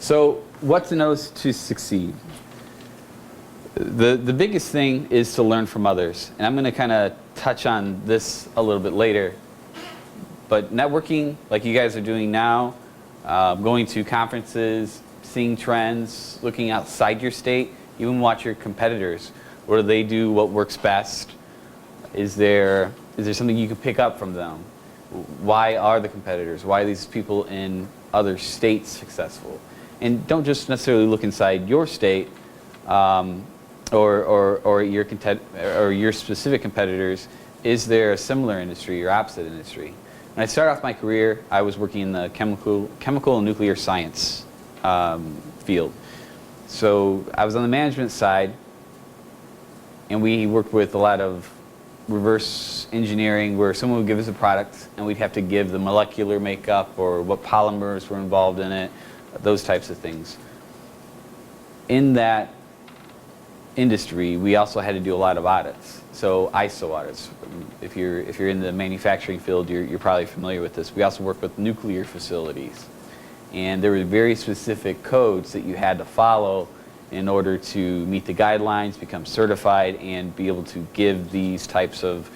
So what to know to succeed? The biggest thing is to learn from others. And I'm going to kind of touch on this a little bit later. But networking, like you guys are doing now, going to conferences, seeing trends, looking outside your state, even watch your competitors. What do they do? What works best? Is there something you can pick up from them? Why are the competitors? Why are these people in other states successful? And don't just necessarily look inside your state or your specific competitors. Is there a similar industry or opposite industry? When I started off my career, I was working in the chemical and nuclear science field. So I was on the management side, and we worked with a lot of reverse engineering where someone would give us a product and we'd have to give the molecular makeup or what polymers were involved in it, those types of things. In that industry, we also had to do a lot of audits. So ISO audits. If you're in the manufacturing field, you're probably familiar with this. We also work with nuclear facilities. And there were very specific codes that you had to follow in order to meet the guidelines, become certified, and be able to give these types of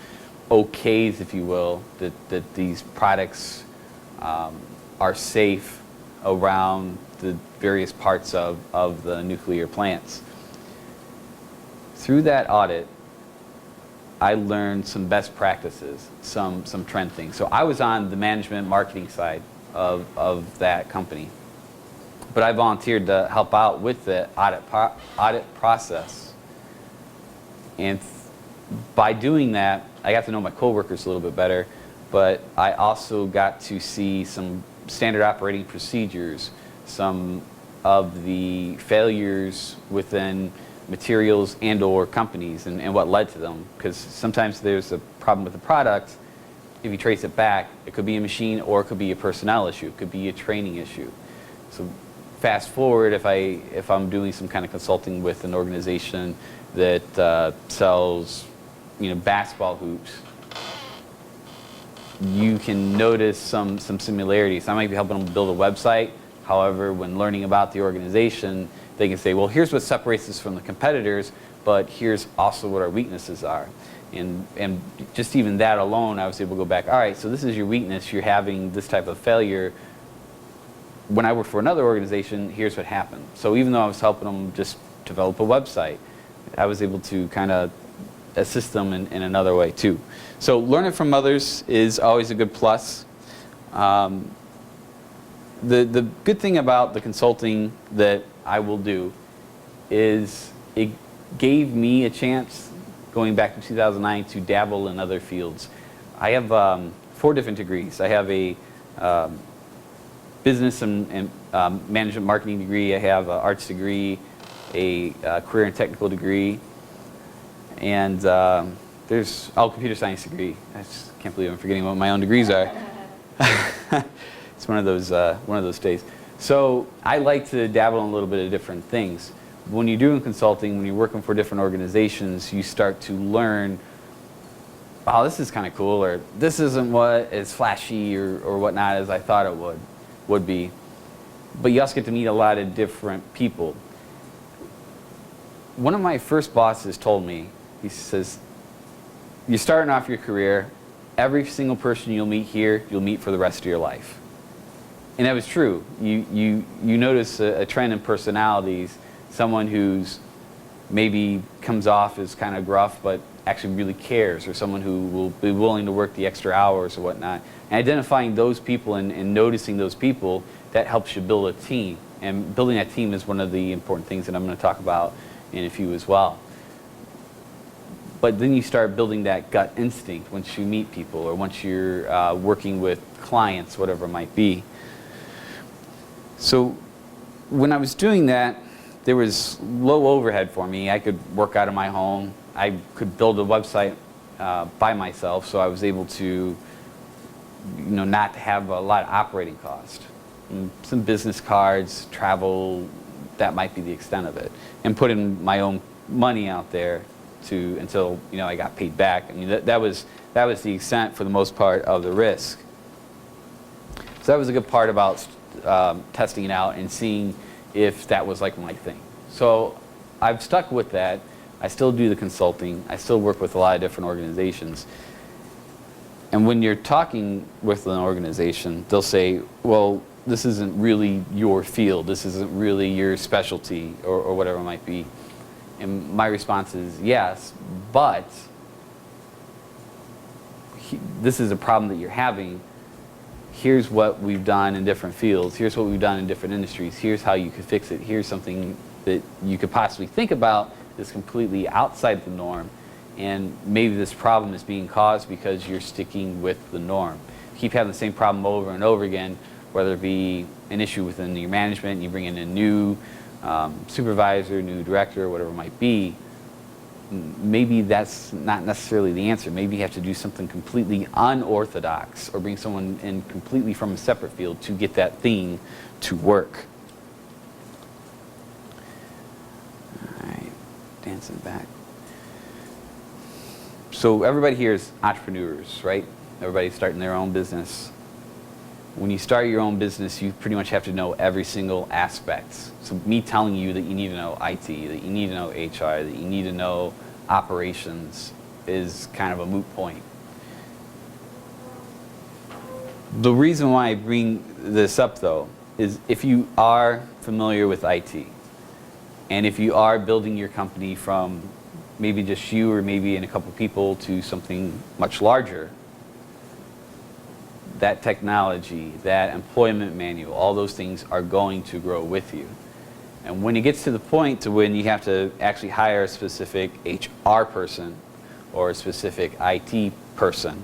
okays, if you will, that these products are safe around the various parts of the nuclear plants. Through that audit, I learned some best practices, some trend things. So I was on the management marketing side of that company. But I volunteered to help out with the audit process. And by doing that, I got to know my coworkers a little bit better, but I also got to see some standard operating procedures, some of the failures within materials and or companies and what led to them. Because sometimes there's a problem with the product. If you trace it back, it could be a machine or it could be a personnel issue. It could be a training issue. So fast forward, if I'm doing some kind of consulting with an organization that sells, basketball hoops, you can notice some similarities. I might be helping them build a website. However, when learning about the organization, they can say, well, here's what separates us from the competitors, but here's also what our weaknesses are. And just even that alone, I was able to go back, all right, so this is your weakness. You're having this type of failure. When I worked for another organization, here's what happened. So even though I was helping them just develop a website, I was able to kind of assist them in another way too. So learning from others is always a good plus. The good thing about the consulting that I will do is it gave me a chance, going back to 2009, to dabble in other fields. I have 4 different degrees. I have a business and management marketing degree. I have an arts degree, a career and technical degree, and there's computer science degree. I just can't believe I'm forgetting what my own degrees are. It's one of those days. So I like to dabble in a little bit of different things. When you're doing consulting, when you're working for different organizations, you start to learn, wow, this is kind of cool, or this isn't what as flashy or whatnot as I thought it would be. But you also get to meet a lot of different people. One of my first bosses told me, he says, you're starting off your career, every single person you'll meet here, you'll meet for the rest of your life. And that was true. You notice a trend in personalities, someone who's maybe comes off as kind of gruff but actually really cares, or someone who will be willing to work the extra hours or whatnot. And identifying those people and noticing those people, that helps you build a team. And building that team is one of the important things that I'm going to talk about in a few as well. But then you start building that gut instinct once you meet people, or once you're working with clients, whatever it might be. So when I was doing that, there was low overhead for me. I could work out of my home. I could build a website by myself, so I was able to, not have a lot of operating cost. Some business cards, travel, that might be the extent of it. And putting my own money out there until I got paid back. I mean, that was the extent for the most part of the risk. So that was a good part about testing it out and seeing if that was like my thing. So I've stuck with that. I still do the consulting. I still work with a lot of different organizations. And when you're talking with an organization, they'll say, well, this isn't really your field. This isn't really your specialty, or whatever it might be. And my response is yes, but this is a problem that you're having. Here's what we've done in different fields. Here's what we've done in different industries. Here's how you could fix it. Here's something that you could possibly think about that's completely outside the norm. And maybe this problem is being caused because you're sticking with the norm. Keep having the same problem over and over again, whether it be an issue within your management, you bring in a new supervisor, new director, whatever it might be. Maybe that's not necessarily the answer. Maybe you have to do something completely unorthodox or bring someone in completely from a separate field to get that thing to work. All right, dancing back. So everybody here is entrepreneurs, right? Everybody's starting their own business. When you start your own business, you pretty much have to know every single aspect. So me telling you that you need to know IT, that you need to know HR, that you need to know operations is kind of a moot point. The reason why I bring this up, though, is if you are familiar with IT, and if you are building your company from maybe just you or maybe in a couple people to something much larger, that technology, that employment manual, all those things are going to grow with you. And when it gets to the point to when you have to actually hire a specific HR person or a specific IT person,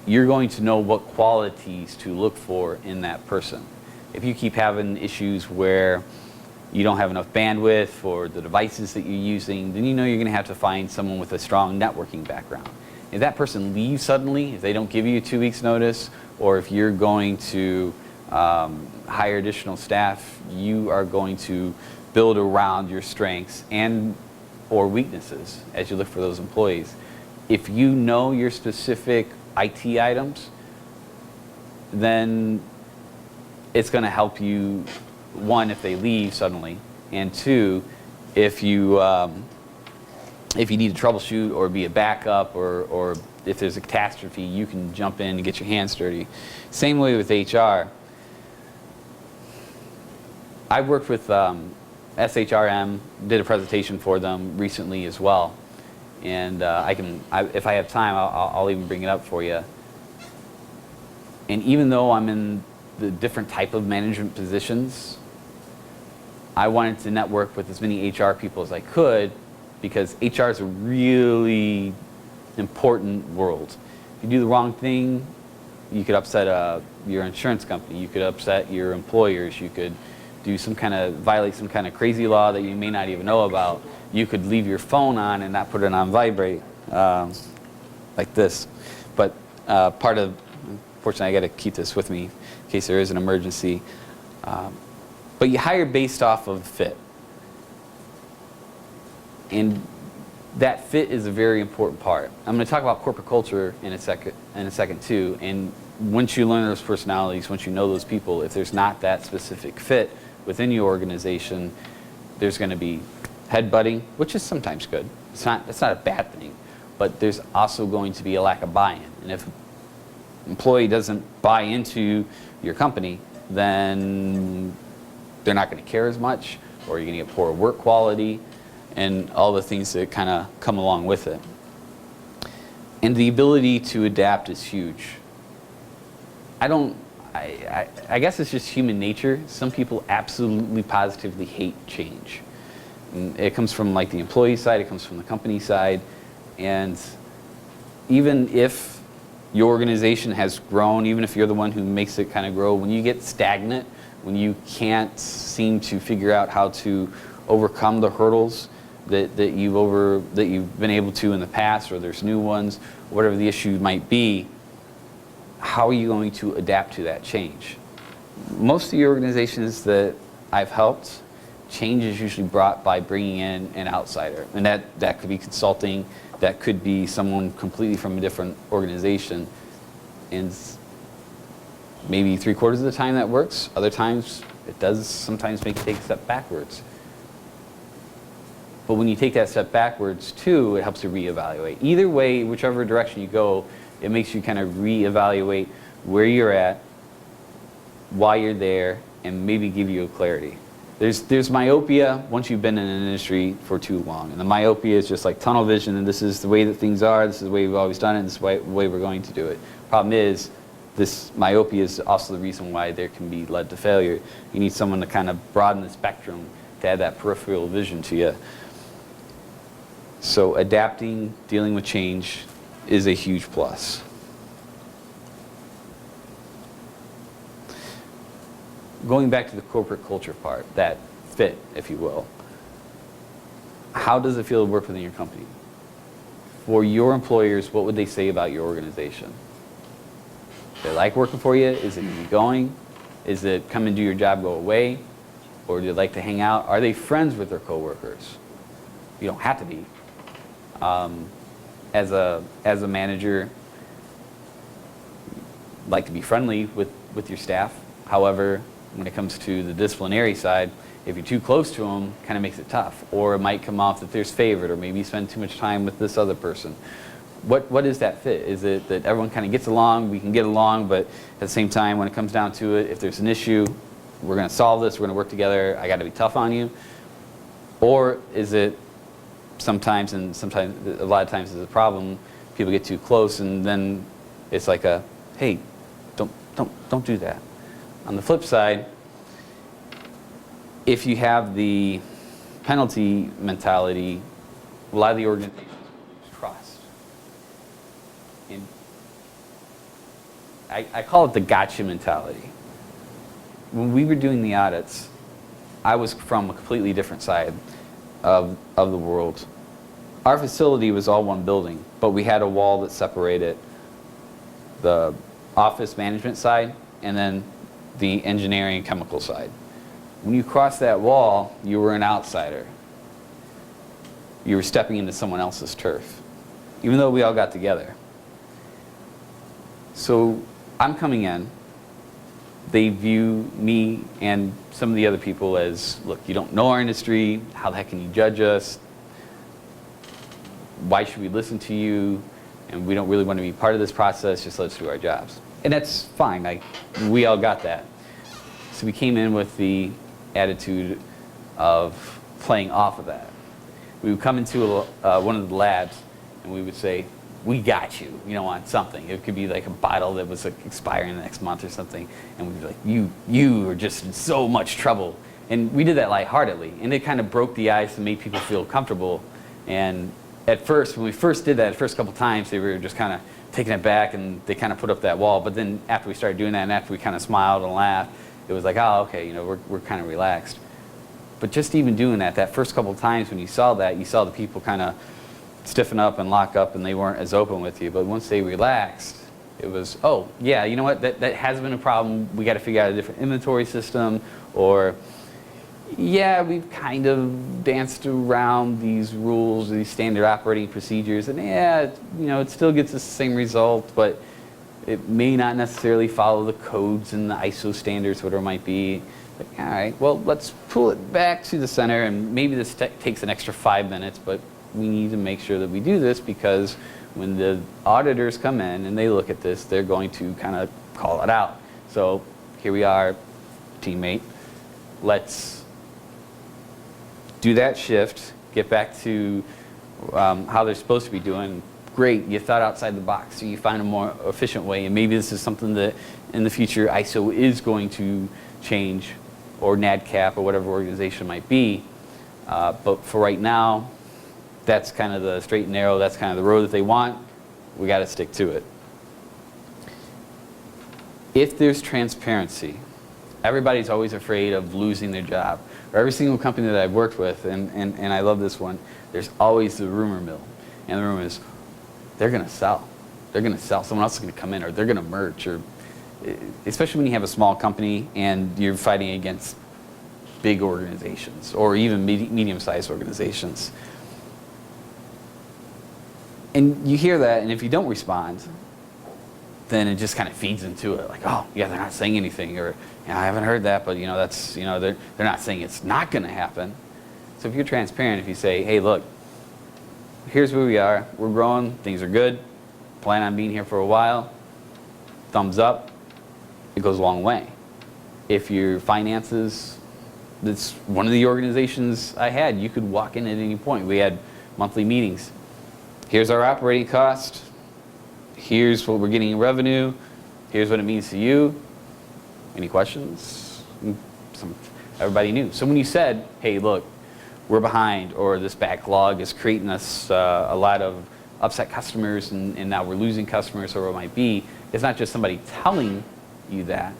you're going to know what qualities to look for in that person. If you keep having issues where you don't have enough bandwidth for the devices that you're using, then you know you're going to have to find someone with a strong networking background. If that person leaves suddenly, if they don't give you 2 weeks notice, or if you're going to hire additional staff, you are going to build around your strengths and or weaknesses as you look for those employees. If you know your specific IT items, then it's going to help you, one, if they leave suddenly, and two, if you need to troubleshoot or be a backup, or if there's a catastrophe, you can jump in and get your hands dirty. Same way with HR. I worked with SHRM, did a presentation for them recently as well, and if I have time, I'll even bring it up for you. And even though I'm in the different type of management positions, I wanted to network with as many HR people as I could, because HR is a really important world. If you do the wrong thing, you could upset your insurance company, you could upset your employers, you could do violate some kind of crazy law that you may not even know about. You could leave your phone on and not put it on vibrate, like this. But unfortunately, I got to keep this with me in case there is an emergency. But you hire based off of fit. And that fit is a very important part. I'm going to talk about corporate culture in a second too. And once you learn those personalities, once you know those people, if there's not that specific fit within your organization, there's going to be headbutting, which is sometimes good. It's not a bad thing, but there's also going to be a lack of buy-in. And if an employee doesn't buy into your company, then they're not going to care as much, or you're going to get poor work quality, and all the things that kind of come along with it. And the ability to adapt is huge. I guess it's just human nature. Some people absolutely positively hate change. And it comes from like the employee side, it comes from the company side, and even if your organization has grown, even if you're the one who makes it kind of grow, when you get stagnant, when you can't seem to figure out how to overcome the hurdles that you've been able to in the past, or there's new ones, whatever the issue might be, how are you going to adapt to that change? Most of the organizations that I've helped, change is usually brought by bringing in an outsider. And that could be consulting, that could be someone completely from a different organization. And maybe 3/4 of the time that works. Other times It does sometimes make you take a step backwards. But when you take that step backwards too, it helps you reevaluate. Either way, whichever direction you go, it makes you kind of reevaluate where you're at, why you're there, and maybe give you a clarity. There's myopia once you've been in an industry for too long. And the myopia is just like tunnel vision, and this is the way that things are, this is the way we've always done it, and this is the way we're going to do it. Problem is, this myopia is also the reason why there can be led to failure. You need someone to kind of broaden the spectrum, to add that peripheral vision to you. So adapting, dealing with change is a huge plus. Going back to the corporate culture part, that fit, if you will. How does it feel to work within your company? For your employers, what would they say about your organization? Do they like working for you? Is it easygoing? Is it come and do your job, go away? Or do they like to hang out? Are they friends with their coworkers? You don't have to be. As a manager, like to be friendly with your staff. However, when it comes to the disciplinary side, if you're too close to them, kind of makes it tough. Or it might come off that there's favored, or maybe you spend too much time with this other person. What is that fit? Is it that everyone kind of gets along, we can get along, but at the same time, when it comes down to it, if there's an issue, we're going to solve this, we're going to work together, I got to be tough on you? Or is it sometimes, and sometimes, a lot of times is a problem, people get too close, and then it's like a, hey, don't do that. On the flip side, if you have the penalty mentality, a lot of the organizations lose trust. And I call it the gotcha mentality. When we were doing the audits, I was from a completely different side of the world. Our facility was all one building, but we had a wall that separated the office management side and then the engineering and chemical side. When you crossed that wall, you were an outsider. You were stepping into someone else's turf, even though we all got together. So I'm coming in. They view me and some of the other people as, look, you don't know our industry. How the heck can you judge us? Why should we listen to you? And we don't really want to be part of this process. Just let us do our jobs. And that's fine. We all got that. So we came in with the attitude of playing off of that. We would come into one of the labs and we would say, we got you, on something. It could be like a bottle that was expiring the next month or something. And we'd be like, you are just in so much trouble. And we did that lightheartedly. And it kind of broke the ice and made people feel comfortable. And at first, when we first did that, the first couple times, they were just kind of taking it back and they kind of put up that wall. But then after we started doing that and after we kind of smiled and laughed, it was like, oh, okay, we're kind of relaxed. But just even doing that first couple of times when you saw that, you saw the people kind of stiffen up and lock up and they weren't as open with you. But once they relaxed, it was, oh, yeah, you know what, that has been a problem. We got to figure out a different inventory system. Or, yeah, we've kind of danced around these rules, these standard operating procedures. And yeah, it still gets the same result, but it may not necessarily follow the codes and the ISO standards, whatever it might be. Like, all right, well, let's pull it back to the center, and maybe this takes an extra 5 minutes, but we need to make sure that we do this because when the auditors come in and they look at this, they're going to kind of call it out. So here we are, teammate. Let's do that shift, get back to how they're supposed to be doing. Great, you thought outside the box, so you find a more efficient way, and maybe this is something that in the future ISO is going to change, or NADCAP, or whatever organization might be. But for right now, that's kind of the straight and narrow, that's kind of the road that they want. We got to stick to it. If there's transparency, everybody's always afraid of losing their job. Or every single company that I've worked with, and I love this one, there's always the rumor mill. And the rumor is, they're going to sell. They're going to sell. Someone else is going to come in, or they're going to merge. Or, especially when you have a small company and you're fighting against big organizations, or even medium-sized organizations. And you hear that, and if you don't respond, then it just kind of feeds into it. Like, oh, yeah, they're not saying anything, or I haven't heard that, but that's they're not saying it's not going to happen. So if you're transparent, if you say, hey, look, here's where we are. We're growing. Things are good. Plan on being here for a while. Thumbs up. It goes a long way. If your finances, that's one of the organizations I had, you could walk in at any point. We had monthly meetings. Here's our operating cost. Here's what we're getting in revenue. Here's what it means to you. Any questions? Everybody knew. So when you said, hey, look, we're behind, or this backlog is creating us a lot of upset customers, and now we're losing customers, or what it might be, it's not just somebody telling you that,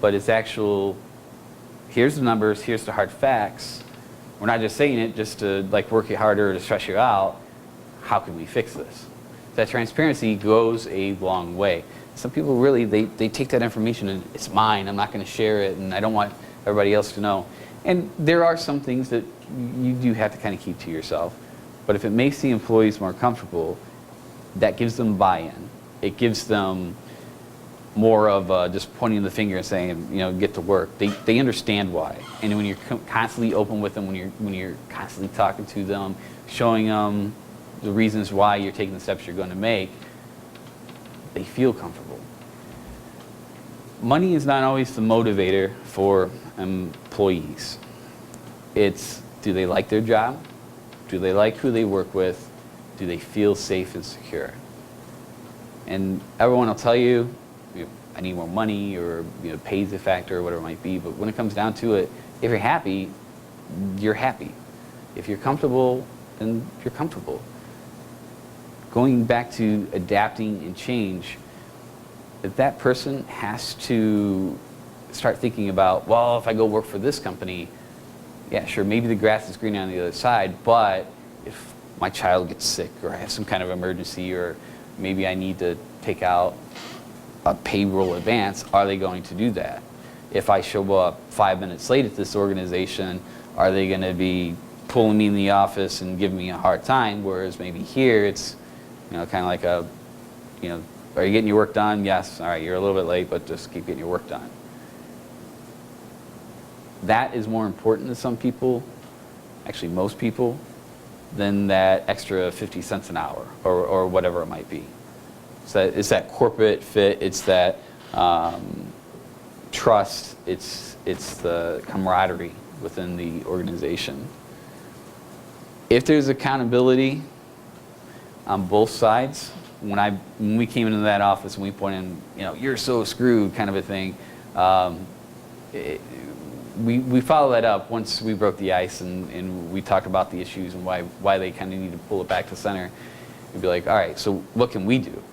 but it's actual, here's the numbers, here's the hard facts. We're not just saying it just to work you harder or to stress you out. How can we fix this? That transparency goes a long way. Some people really, they take that information and it's mine, I'm not going to share it, and I don't want everybody else to know. And there are some things that you do have to kind of keep to yourself. But if it makes the employees more comfortable, that gives them buy-in. It gives them more of just pointing the finger and saying, get to work. They understand why. And when you're constantly open with them, when you're constantly talking to them, showing them the reasons why you're taking the steps you're going to make, they feel comfortable. Money is not always the motivator for employees. It's, do they like their job? Do they like who they work with? Do they feel safe and secure? And everyone will tell you, I need more money, or pay's a factor, or whatever it might be. But when it comes down to it, if you're happy, you're happy. If you're comfortable, then you're comfortable. Going back to adapting and change, if that person has to start thinking about, well, if I go work for this company, yeah, sure, maybe the grass is greener on the other side, but if my child gets sick, or I have some kind of emergency, or maybe I need to take out a payroll advance, are they going to do that? If I show up 5 minutes late at this organization, are they going to be pulling me in the office and giving me a hard time? Whereas maybe here it's, kind of like a, are you getting your work done? Yes. All right, you're a little bit late, but just keep getting your work done. That is more important to some people, actually most people, than that extra 50 cents an hour, or whatever it might be. So it's that corporate fit, it's that trust, it's the camaraderie within the organization. If there's accountability on both sides, when we came into that office and we pointed in, you're so screwed kind of a thing, we follow that up once we broke the ice and we talked about the issues and why they kind of need to pull it back to center. We'd be like, all right, so what can we do?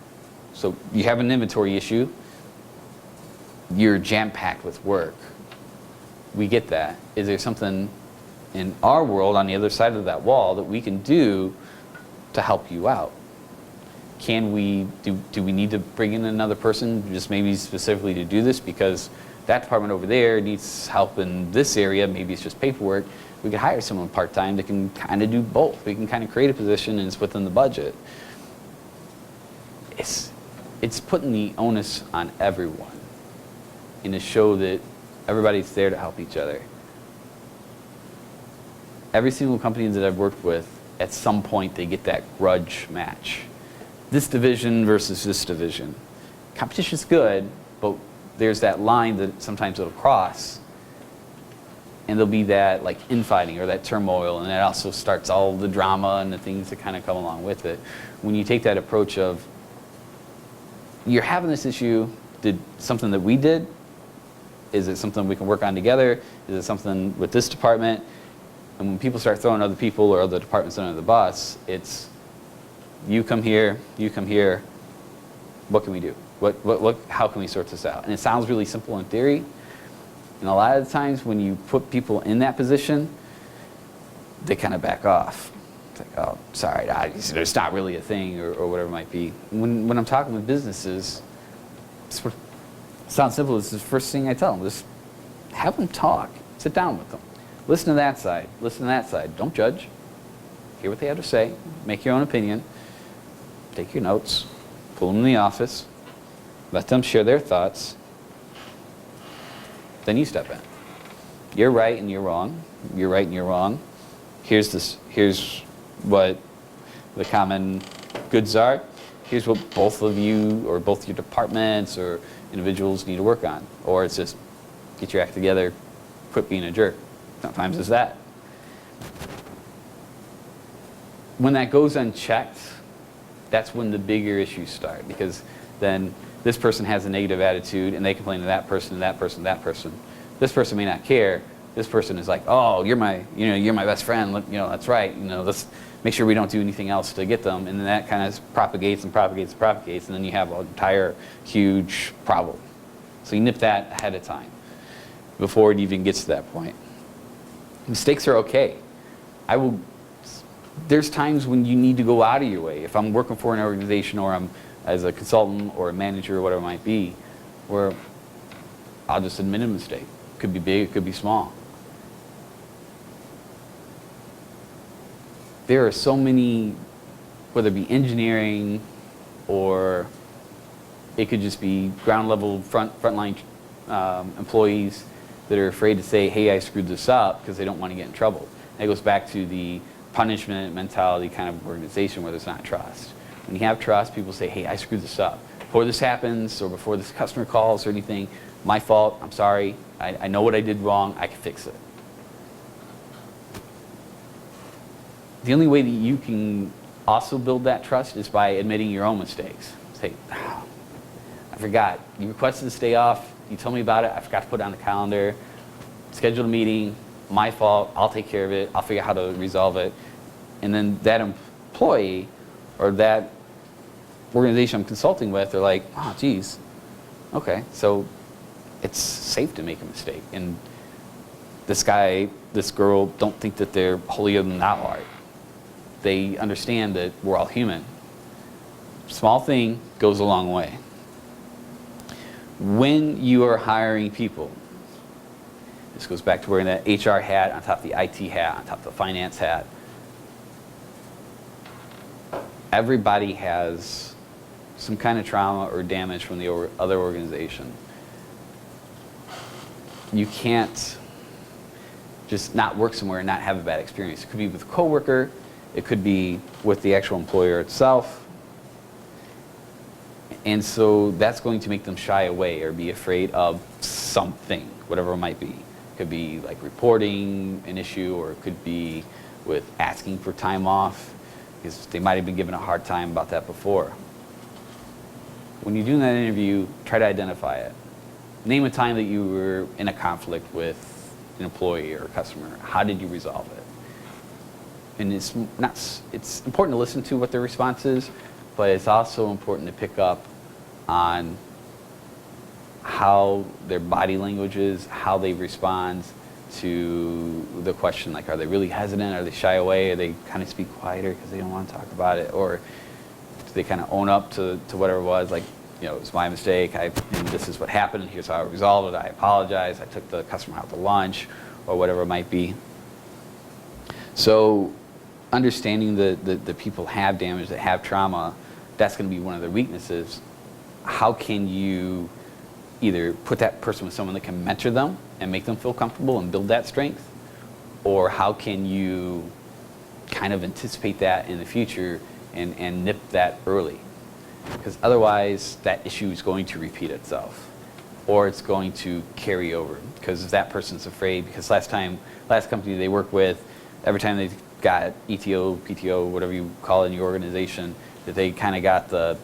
So you have an inventory issue. You're jam-packed with work. We get that. Is there something in our world on the other side of that wall that we can do to help you out? Can we do we need to bring in another person just maybe specifically to do this because that department over there needs help in this area, maybe it's just paperwork. We could hire someone part-time that can kind of do both. We can kind of create a position and it's within the budget. It's putting the onus on everyone and to show that everybody's there to help each other. Every single company that I've worked with, at some point they get that grudge match. This division versus this division. Competition's good, but there's that line that sometimes it'll cross, and there'll be that infighting or that turmoil, and that also starts all the drama and the things that kind of come along with it. When you take that approach of, you're having this issue, did something that we did? Is it something we can work on together? Is it something with this department? And when people start throwing other people or other departments under the bus, it's you come here, what can we do? How can we sort this out? And it sounds really simple in theory, and a lot of the times when you put people in that position, they kind of back off. It's like, oh, sorry, it's not really a thing, or whatever it might be. When I'm talking with businesses, it sounds simple. It's the first thing I tell them. Just have them talk. Sit down with them. Listen to that side. Listen to that side. Don't judge. Hear what they have to say. Make your own opinion. Take your notes. Pull them in the office. let them share their thoughts, then you step in. You're right and you're wrong. You're right and you're wrong. Here's what the common goods are. Here's what both of you or both your departments or individuals need to work on. Or it's just get your act together, quit being a jerk. Sometimes it's that. When that goes unchecked, that's when the bigger issues start, because then this person has a negative attitude and they complain to that person, that person, that person. This person may not care. This person is like, oh, you're my best friend. That's right. Let's make sure we don't do anything else to get them. And then that kind of propagates and propagates and propagates, and then you have an entire huge problem. So you nip that ahead of time before it even gets to that point. Mistakes are okay. There's times when you need to go out of your way. If I'm working for an organization or I'm as a consultant or a manager or whatever it might be, where I'll just admit a mistake. It could be big, it could be small. There are so many, whether it be engineering or it could just be ground level frontline employees that are afraid to say, hey, I screwed this up, because they don't want to get in trouble. And it goes back to the punishment mentality kind of organization where there's not trust. When you have trust, people say, hey, I screwed this up. Before this happens or before this customer calls or anything, my fault, I'm sorry, I know what I did wrong, I can fix it. The only way that you can also build that trust is by admitting your own mistakes. Say, oh, I forgot, you requested this day off, you told me about it, I forgot to put it on the calendar, scheduled a meeting, my fault, I'll take care of it, I'll figure out how to resolve it. And then that employee or that organization I'm consulting with, they're like, oh, geez, okay, so it's safe to make a mistake. And this guy, this girl, don't think that they're holier than thou art. They understand that we're all human. Small thing goes a long way. When you are hiring people, this goes back to wearing that HR hat on top of the IT hat, on top of the finance hat. Everybody has some kind of trauma or damage from the other organization. You can't just not work somewhere and not have a bad experience. It could be with a coworker, it could be with the actual employer itself. And so that's going to make them shy away or be afraid of something, whatever it might be. It could be like reporting an issue, or it could be with asking for time off, because they might have been given a hard time about that before. When you're doing that interview, try to identify it. Name a time that you were in a conflict with an employee or a customer. How did you resolve it? And it's important to listen to what their response is, but it's also important to pick up on how their body language is, how they respond to the question, like, are they really hesitant? Are they shy away? Are they kind of speak quieter because they don't want to talk about it? Or do they kind of own up to whatever it was, like, it was my mistake, and this is what happened, here's how I resolved it, I apologize, I took the customer out to lunch, or whatever it might be. So understanding that people have damage, that have trauma, that's going to be one of their weaknesses. How can you either put that person with someone that can mentor them and make them feel comfortable and build that strength? Or how can you kind of anticipate that in the future and nip that early? Because otherwise that issue is going to repeat itself, or it's going to carry over. Because if that person's afraid, because last company they work with, every time they got ETO, PTO, whatever you call it in your organization, that they kind of got the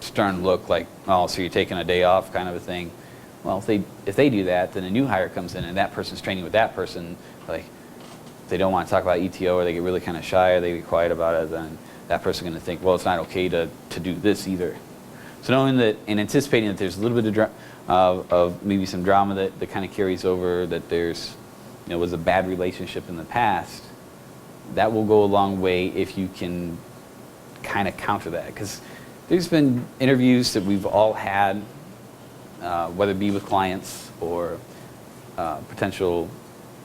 stern look, like, oh, so you're taking a day off kind of a thing. Well, if they do that, then a new hire comes in and that person's training with that person, like, they don't want to talk about ETO, or they get really kind of shy, or they get quiet about it, then that person's going to think, well, it's not okay to do this either. So knowing that and anticipating that there's a little bit of maybe some drama that kind of carries over, that there's, was a bad relationship in the past, that will go a long way if you can kind of counter that. Because there's been interviews that we've all had, whether it be with clients or potential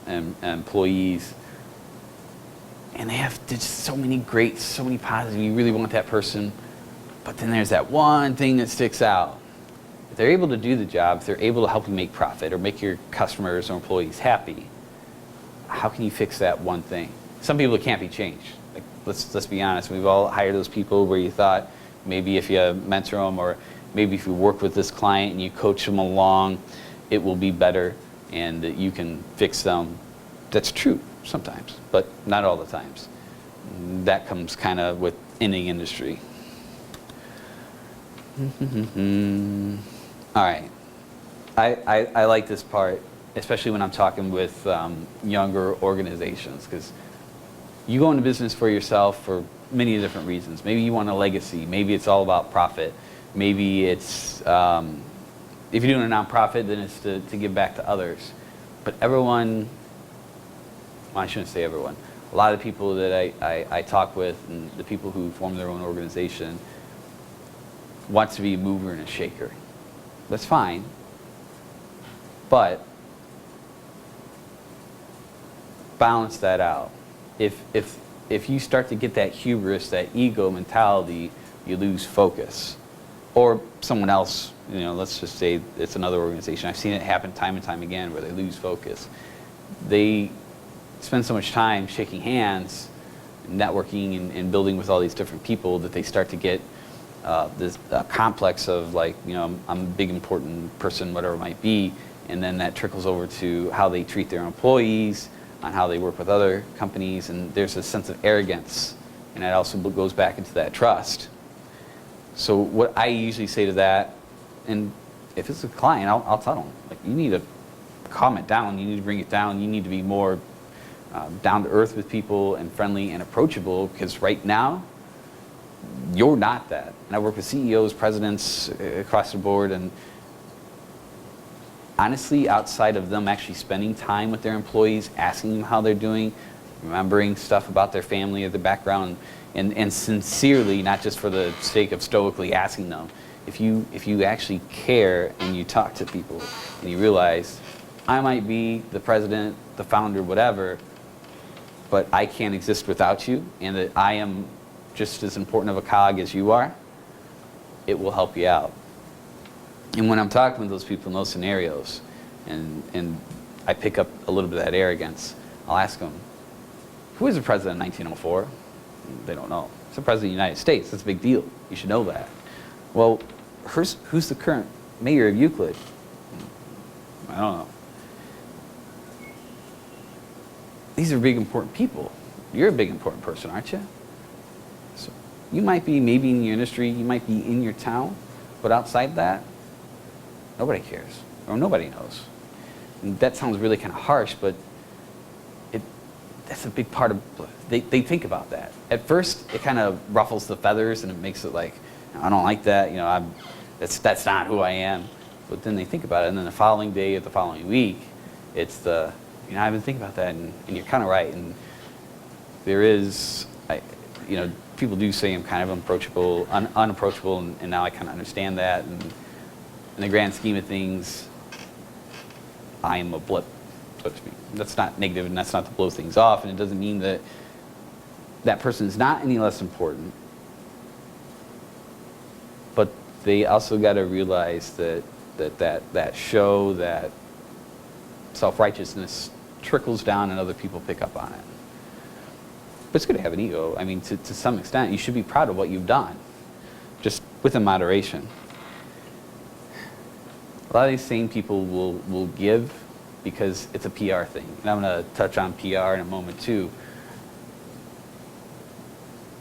employees, and they have just so many great, so many positive, you really want that person, but then there's that one thing that sticks out. they're able to do the job, if they're able to help you make profit or make your customers or employees happy, how can you fix that one thing? Some people, it can't be changed. Like, let's be honest. We've all hired those people where you thought maybe if you mentor them, or maybe if you work with this client and you coach them along, it will be better and that you can fix them. That's true sometimes, but not all the times. That comes kind of with any industry. All right. I like this part, especially when I'm talking with younger organizations, because you go into business for yourself for many different reasons. Maybe you want a legacy. Maybe it's all about profit. Maybe it's, if you're doing a nonprofit, then it's to give back to others. But everyone, well, I shouldn't say everyone, a lot of the people that I talk with and the people who form their own organization want to be a mover and a shaker. That's fine. But balance that out. If you start to get that hubris, that ego mentality, you lose focus. Or someone else, let's just say it's another organization. I've seen it happen time and time again where they lose focus. They spend so much time shaking hands, networking and building with all these different people that they start to get this complex of like, I'm a big important person, whatever it might be, and then that trickles over to how they treat their employees, on how they work with other companies, and there's a sense of arrogance, and that also goes back into that trust. So what I usually say to that, and if it's a client, I'll tell them, like, you need to calm it down, you need to bring it down, you need to be more down to earth with people and friendly and approachable, because right now, you're not that. And I work with CEOs, presidents across the board, and honestly, outside of them actually spending time with their employees, asking them how they're doing, remembering stuff about their family or their background, and sincerely, not just for the sake of stoically asking them, if you actually care and you talk to people and you realize, I might be the president, the founder, whatever, but I can't exist without you, and that I am just as important of a cog as you are, it will help you out. And when I'm talking with those people in those scenarios, and I pick up a little bit of that arrogance, I'll ask them, who was the president in 1904? They don't know. It's the president of the United States. That's a big deal. You should know that. Well, who's the current mayor of Euclid? I don't know. These are big, important people. You're a big, important person, aren't you? So you might be maybe in your industry, you might be in your town, but outside that, nobody cares, or nobody knows. And that sounds really kind of harsh, but that's a big part of, they think about that. At first, it kind of ruffles the feathers, and it makes it like, I don't like that, that's not who I am. But then they think about it, and then the following day or the following week, it's I've been thinking about that, and you're kind of right. And there is, people do say I'm kind of unapproachable, and now I kind of understand that. And in the grand scheme of things, I am a blip, so to speak. That's not negative, and that's not to blow things off, and it doesn't mean that that person is not any less important. But they also got to realize that show, that self-righteousness trickles down and other people pick up on it. But it's good to have an ego. I mean, to some extent, you should be proud of what you've done, just within moderation. A lot of these same people will give because it's a PR thing. And I'm going to touch on PR in a moment too.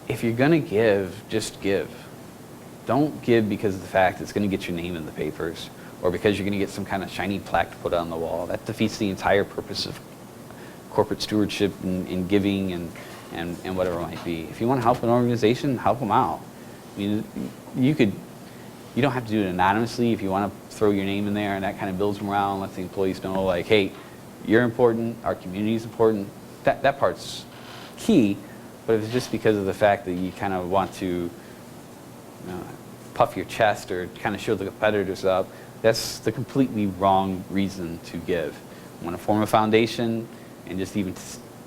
If you're going to give, just give. Don't give because of the fact it's going to get your name in the papers, or because you're going to get some kind of shiny plaque to put on the wall. That defeats the entire purpose of corporate stewardship and giving and whatever it might be. If you want to help an organization, help them out. I mean, you don't have to do it anonymously. If you want to throw your name in there, and that kind of builds morale and lets the employees know, like, hey, you're important, our community is important. That part's key. But if it's just because of the fact that you kind of want to puff your chest or kind of show the competitors up, that's the completely wrong reason to give. You want to form a foundation and just even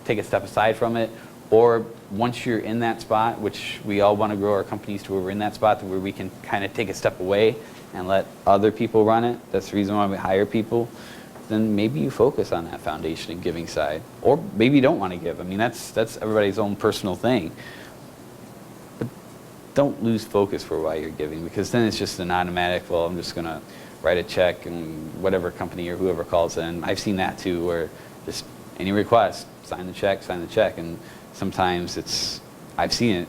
take a step aside from it, Or once you're in that spot, which we all want to grow our companies to where we're in that spot to where we can kind of take a step away and let other people run it. That's the reason why we hire people. Then maybe you focus on that foundation and giving side. Or maybe you don't want to give. I mean, that's everybody's own personal thing. But don't lose focus for why you're giving, because then it's just an automatic, well, I'm just going to write a check and whatever company or whoever calls in. I've seen that too, where just any request, sign the check. And sometimes I've seen it.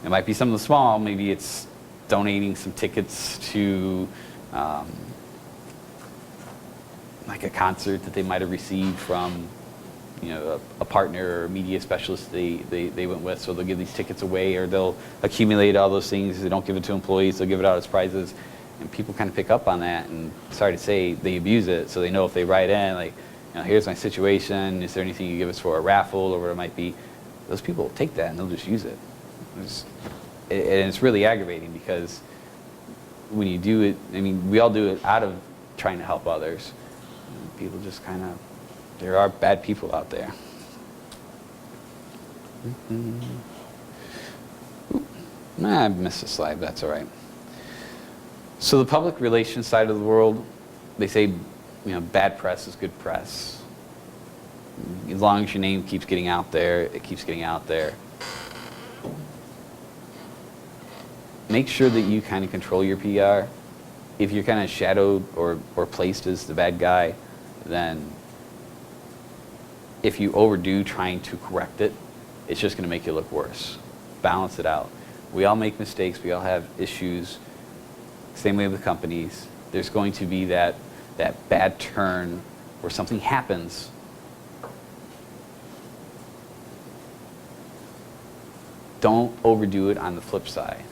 It might be something small. Maybe it's donating some tickets to like a concert that they might have received from, a partner or media specialist they went with. So they'll give these tickets away, or they'll accumulate all those things. They don't give it to employees. They'll give it out as prizes. And people kind of pick up on that, and sorry to say, they abuse it. So they know if they write in, like, here's my situation. Is there anything you give us for a raffle or whatever it might be? Those people will take that and they'll just use it. And it's really aggravating, because when you do it, I mean, we all do it out of trying to help others. People just there are bad people out there. I missed a slide, that's all right. So the public relations side of the world, they say, bad press is good press. As long as your name keeps getting out there, it keeps getting out there. Make sure that you kind of control your PR. If you're kind of shadowed or placed as the bad guy, then if you overdo trying to correct it, it's just going to make you look worse. Balance it out. We all make mistakes. We all have issues. Same way with companies. There's going to be that bad turn where something happens. Don't overdo it on the flip side.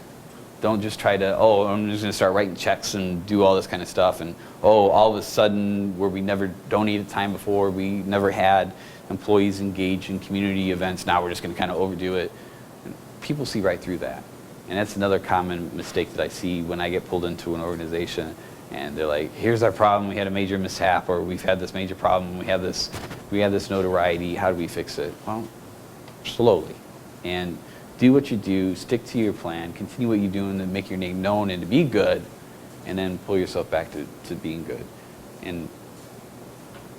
Don't just try to, I'm just going to start writing checks and do all this kind of stuff. And, all of a sudden, where we never donated time before, we never had employees engaged in community events, now we're just going to kind of overdo it. And people see right through that. And that's another common mistake that I see when I get pulled into an organization. And they're like, here's our problem, we had a major mishap, or we've had this major problem, we have this notoriety, how do we fix it? Well, slowly. And do what you do, stick to your plan, continue what you're doing to make your name known and to be good, and then pull yourself back to being good. And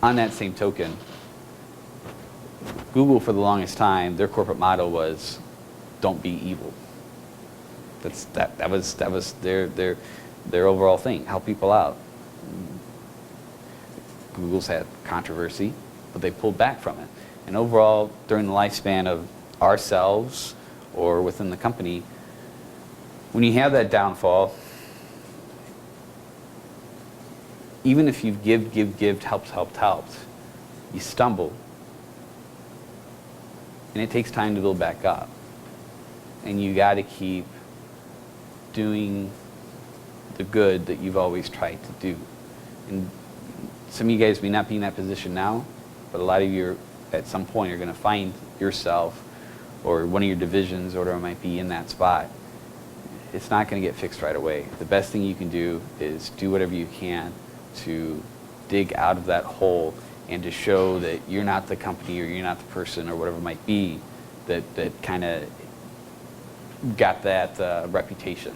on that same token, Google, for the longest time, their corporate motto was, don't be evil. That was their overall thing, help people out. Google's had controversy, but they pulled back from it. And overall, during the lifespan of ourselves or within the company, when you have that downfall, even if you've give, helped, you stumble. And it takes time to build back up. And you got to keep doing the good that you've always tried to do. And some of you guys may not be in that position now, but a lot of you at some point are going to find yourself or one of your divisions or whatever it might be in that spot. It's not going to get fixed right away. The best thing you can do is do whatever you can to dig out of that hole and to show that you're not the company or you're not the person or whatever it might be that kind of got that reputation.